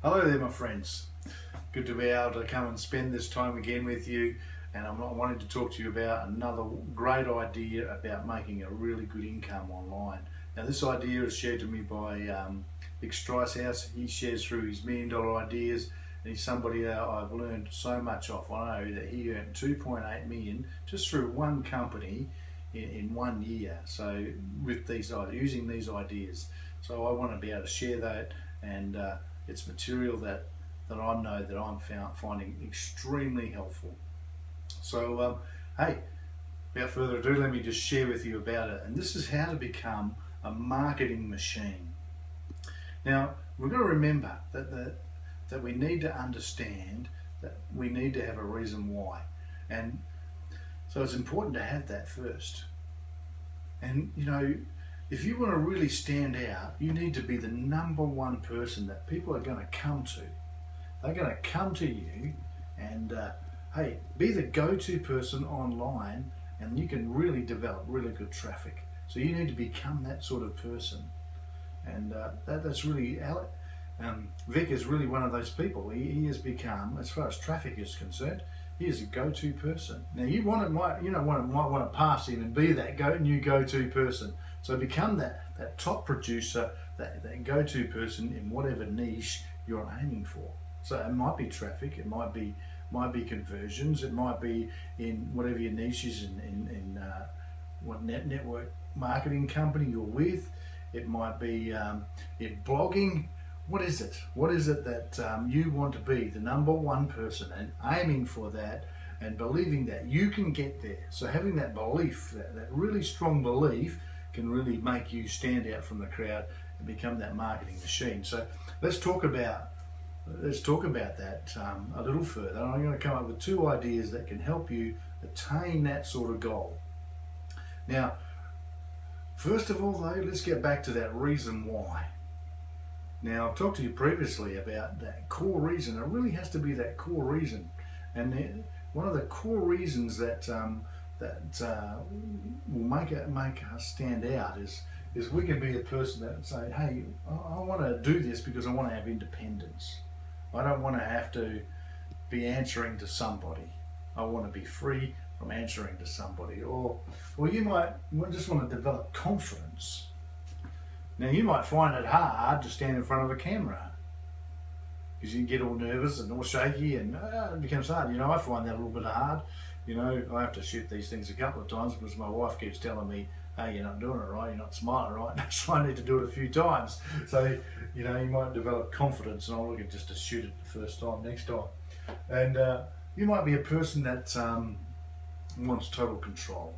Hello there, my friends. Good to be able to come and spend this time again with you. And I'm wanting to talk to you about another great idea about making a really good income online. Now, this idea is shared to me by Vic Stricehouse. He shares through his $1 Million Ideas, and he's somebody that I've learned so much off. I know that he earned 2.8 million just through one company in 1 year. So with these using these ideas, so I want to be able to share that, and it's material that I know that I'm finding extremely helpful. So hey, without further ado, let me just share with you about it. And this is how to become a marketing machine. Now, we've got to remember that we need to understand that we need to have a reason why. And so it's important to have that first. And you know, if you want to really stand out, you need to be the number one person that people are going to come to. They're going to come to you and hey, be the go-to person online, and you can really develop really good traffic. So you need to become that sort of person. And that's really, Vic is really one of those people. He has become, as far as traffic is concerned, he is a go-to person. Now you might want to pass him and be that new go-to person. So become that top producer, that go-to person in whatever niche you're aiming for. So it might be traffic, it might be conversions, it might be in whatever your niche is in what network marketing company you're with. It might be in blogging. What is it? What is it that you want to be the number one person, and aiming for that and believing that you can get there? So having that belief, that really strong belief, can really make you stand out from the crowd and become that marketing machine. So let's talk about that a little further. I'm going to come up with 2 ideas that can help you attain that sort of goal. Now, first of all though, let's get back to that reason why. Now, I've talked to you previously about that core reason. It really has to be that core reason. And one of the core reasons that will make us stand out is we can be a person that say, hey, I want to do this because I want to have independence. I don't want to have to be answering to somebody. I want to be free from answering to somebody. Or you might just want to develop confidence. Now, you might find it hard to stand in front of a camera because you get all nervous and all shaky, and it becomes hard. You know, I find that a little bit hard. You know, I have to shoot these things a couple of times because my wife keeps telling me, hey, you're not doing it right, you're not smiling right. So I need to do it a few times. So, you know, you might develop confidence, and I'll look at just to shoot it the first time, next time. And you might be a person that wants total control.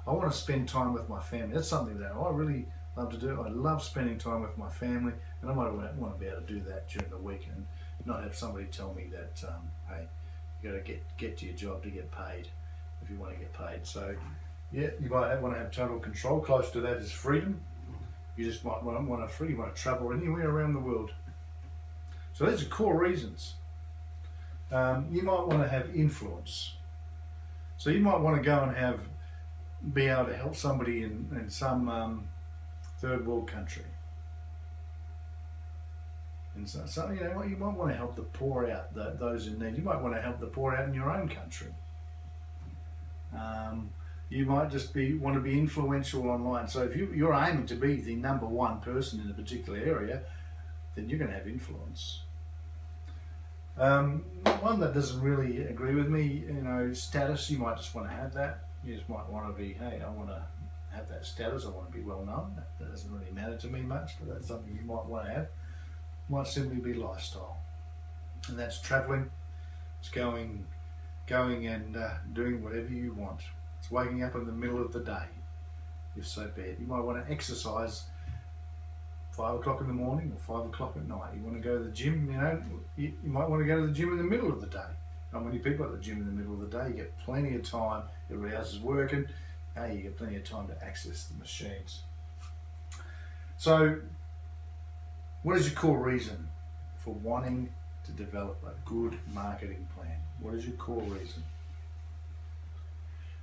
I want to spend time with my family. That's something that I really love to do. I love spending time with my family, and I might want to be able to do that during the week and not have somebody tell me that, hey, you got to get to your job to get paid if you want to get paid. So yeah, you might want to have total control. Close to that is freedom. You just might want to travel anywhere around the world. So those are core reasons. You might want to have influence. So you might want to go and be able to help somebody in some third world country. And so you know, you might want to help the poor out, those in need. You might want to help the poor out in your own country. You might just want to be influential online. So if you're aiming to be the number one person in a particular area, then you're going to have influence. One that doesn't really agree with me, you know, status. You might just want to have that. You just might want to be, hey, I want to have that status. I want to be well known. That doesn't really matter to me much, but that's something you might want to have. Might simply be lifestyle, and that's traveling. It's going and doing whatever you want. It's waking up in the middle of the day, if so be it. You might want to exercise 5 o'clock in the morning or 5 o'clock at night. You want to go to the gym, you know, you might want to go to the gym in the middle of the day. Not many people at the gym in the middle of the day. You get plenty of time. Everybody else is working. Hey, you get plenty of time to access the machines. So, what is your core reason for wanting to develop a good marketing plan? What is your core reason?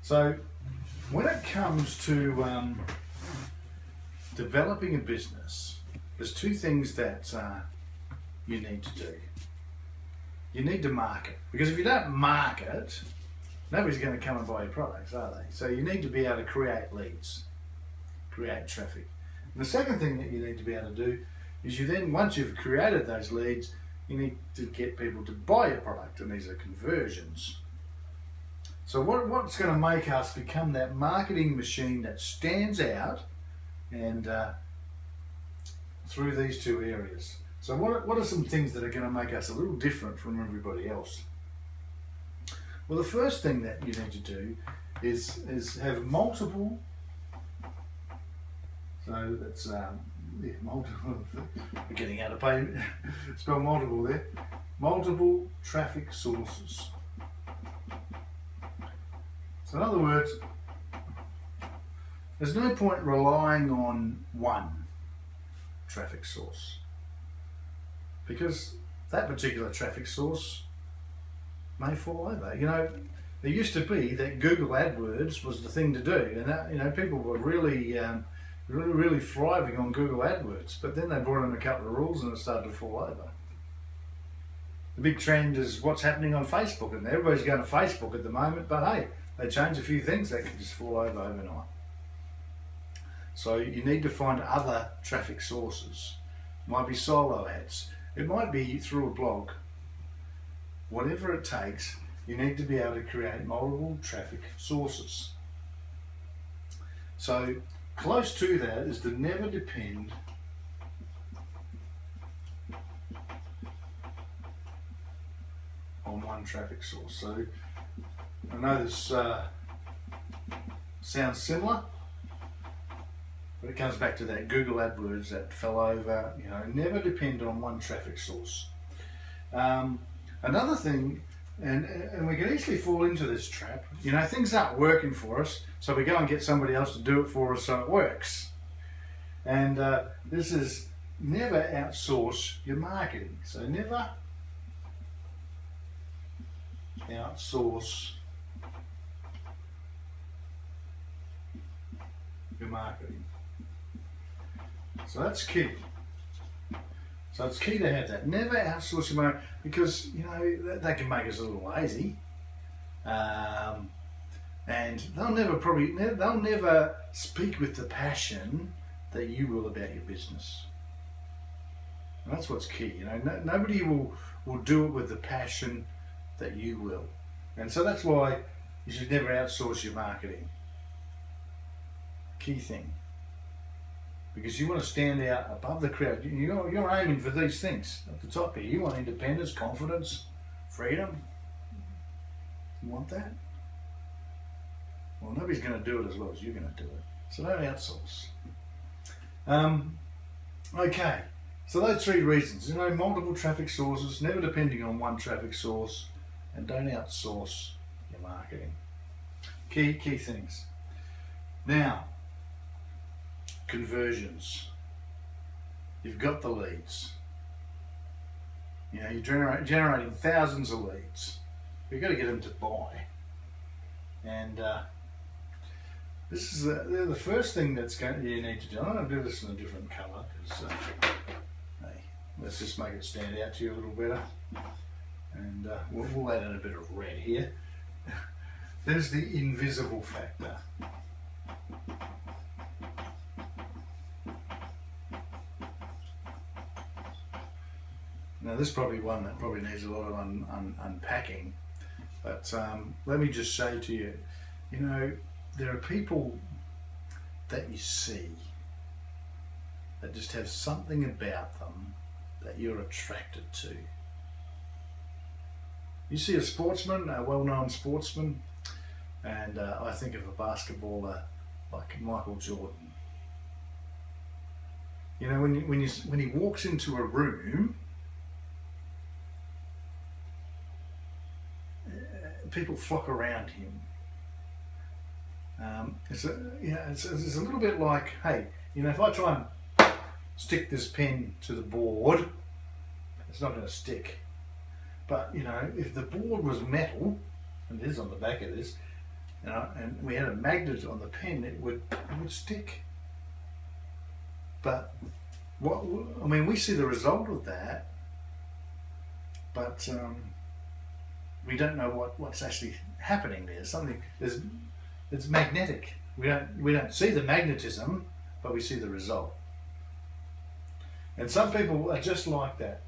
So, when it comes to developing a business, there's 2 things that you need to do. You need to market, because if you don't market, nobody's going to come and buy your products, are they? So you need to be able to create leads, create traffic. And the second thing that you need to be able to do is you then, once you've created those leads, you need to get people to buy your product, and these are conversions. So what's going to make us become that marketing machine that stands out, and through these two areas. So what are some things that are going to make us a little different from everybody else? Well, the first thing that you need to do is have multiple. So that's multiple. We're getting out of pain. Spell multiple there. Multiple traffic sources. So in other words, there's no point relying on one traffic source, because that particular traffic source may fall over. You know, there used to be that Google AdWords was the thing to do, and that, you know, people were really thriving on Google AdWords, but then they brought in a couple of rules and it started to fall over. The big trend is what's happening on Facebook, and everybody's going to Facebook at the moment, but hey, they change a few things that can just fall over overnight. So you need to find other traffic sources. It might be solo ads, it might be through a blog. Whatever it takes, you need to be able to create multiple traffic sources. So close to that is to never depend on one traffic source. So I know this sounds similar, but it comes back to that Google AdWords that fell over. You know, never depend on one traffic source. Another thing, and we can easily fall into this trap, you know, things aren't working for us, so we go and get somebody else to do it for us so it works. And this is never outsource your marketing. So never outsource your marketing. So that's key. So it's key to have that. Never outsource your marketing, because you know that can make us a little lazy, and they'll never speak with the passion that you will about your business. And that's what's key. You know, nobody will do it with the passion that you will, and so that's why you should never outsource your marketing. Key thing. Because you want to stand out above the crowd. You're aiming for these things at the top here. You want independence, confidence, freedom. You want that? Well, nobody's going to do it as well as you're going to do it. So don't outsource. Okay, so those three reasons. You know, multiple traffic sources, never depending on one traffic source, and don't outsource your marketing. Key things. Now, conversions. You've got the leads. You know, you're generating thousands of leads. You've got to get them to buy. And this is the first thing you need to do. I'm going to do this in a different colour, because hey, let's just make it stand out to you a little better. And we'll add in a bit of red here. There's the invisible factor. Now this is probably one that probably needs a lot of unpacking, but let me just say to you, you know, there are people that you see that just have something about them that you're attracted to. You see a sportsman, a well-known sportsman, and I think of a basketballer like Michael Jordan. You know, when he walks into a room, people flock around him. It's a little bit like, hey, you know, if I try and stick this pen to the board, it's not going to stick. But you know, if the board was metal, and it is on the back of this, you know, and we had a magnet on the pen, it would stick. But we see the result of that but we don't know what's actually happening there. It's magnetic. We don't see the magnetism, but we see the result. And some people are just like that.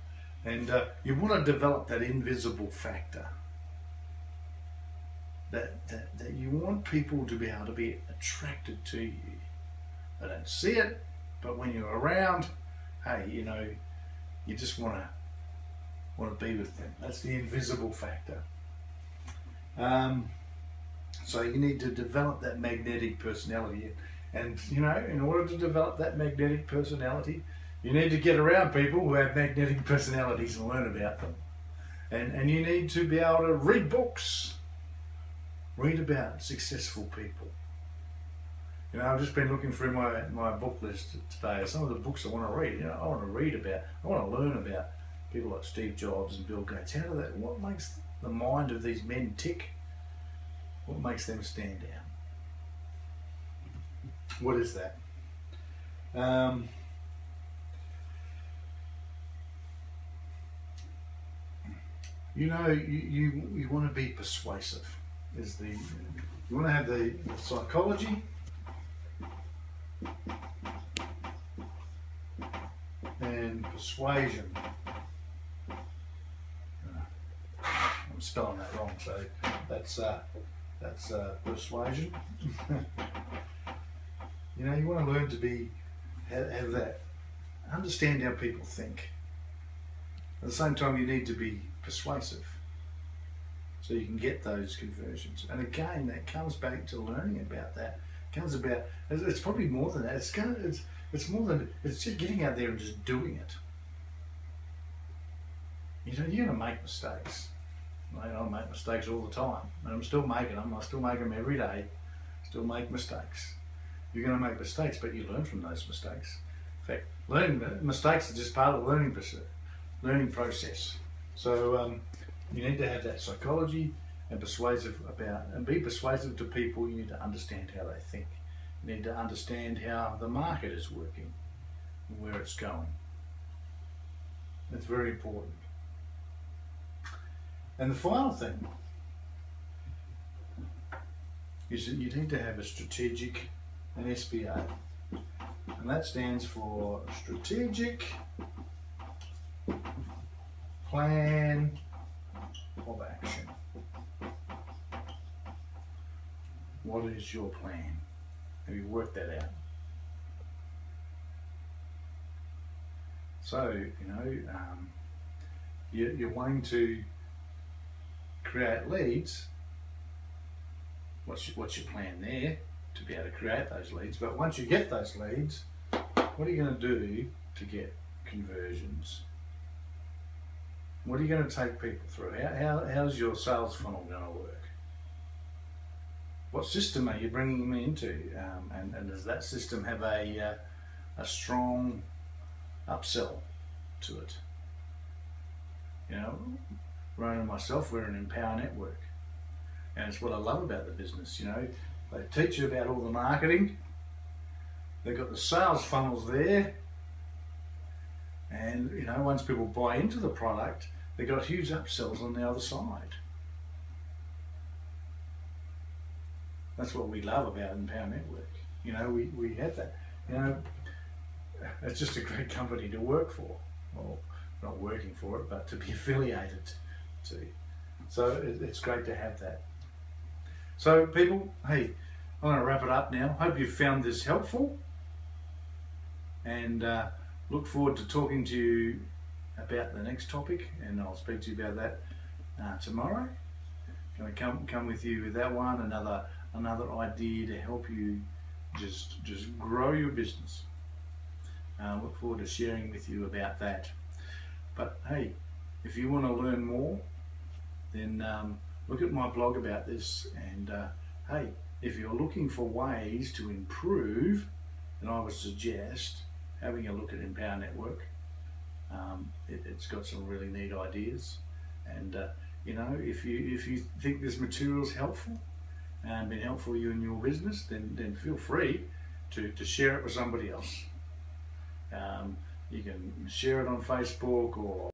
And you want to develop that invisible factor. That you want people to be able to be attracted to you. They don't see it, but when you're around, hey, you just want to be with them. That's the invisible factor. So you need to develop that magnetic personality. And, in order to develop that magnetic personality, you need to get around people who have magnetic personalities and learn about them. And you need to be able to read books. Read about successful people. I've just been looking through my book list today. Some of the books I want to read. I want to read about, I want to learn about people like Steve Jobs and Bill Gates. What makes the mind of these men tick? What makes them stand out? What is that? You want to be persuasive. You want to have the psychology and persuasion. I'm spelling that wrong, so that's persuasion. You want to learn to have that, understand how people think. At the same time, you need to be persuasive, so you can get those conversions. And again, that comes back to learning about that. It's probably more than that. It's more than, it's just getting out there and just doing it. You're going to make mistakes. I make mistakes all the time, and I'm still making them. I still make them every day. Still make mistakes. You're going to make mistakes, but you learn from those mistakes. In fact, mistakes are just part of the learning process. So you need to have that psychology and be persuasive to people. You need to understand how they think. You need to understand how the market is working and where it's going. It's very important. And the final thing is that you need to have a strategic, an SPA. And that stands for Strategic Plan of Action. What is your plan? Have you worked that out? So, you're wanting to create leads. What's your plan there to be able to create those leads? But once you get those leads, what are you going to do to get conversions? What are you going to take people through? How's your sales funnel going to work? What system are you bringing them into? And does that system have a strong upsell to it? Ryan and myself, we're an Empower Network. And it's what I love about the business. They teach you about all the marketing. They've got the sales funnels there. And, once people buy into the product, they've got huge upsells on the other side. That's what we love about Empower Network. We have that. It's just a great company to work for. Well, not working for it, but to be affiliated to. So it's great to have that. So people, hey, I'm going to wrap it up now. Hope you found this helpful, and look forward to talking to you about the next topic, and I'll speak to you about that tomorrow. Going to come with you with that one, another idea to help you just grow your business. Look forward to sharing with you about that. But hey, if you want to learn more, then look at my blog about this. And hey, if you're looking for ways to improve, then I would suggest having a look at Empower Network. It's got some really neat ideas, and if you think this material is helpful and been helpful to you in your business, then feel free to share it with somebody else. You can share it on Facebook or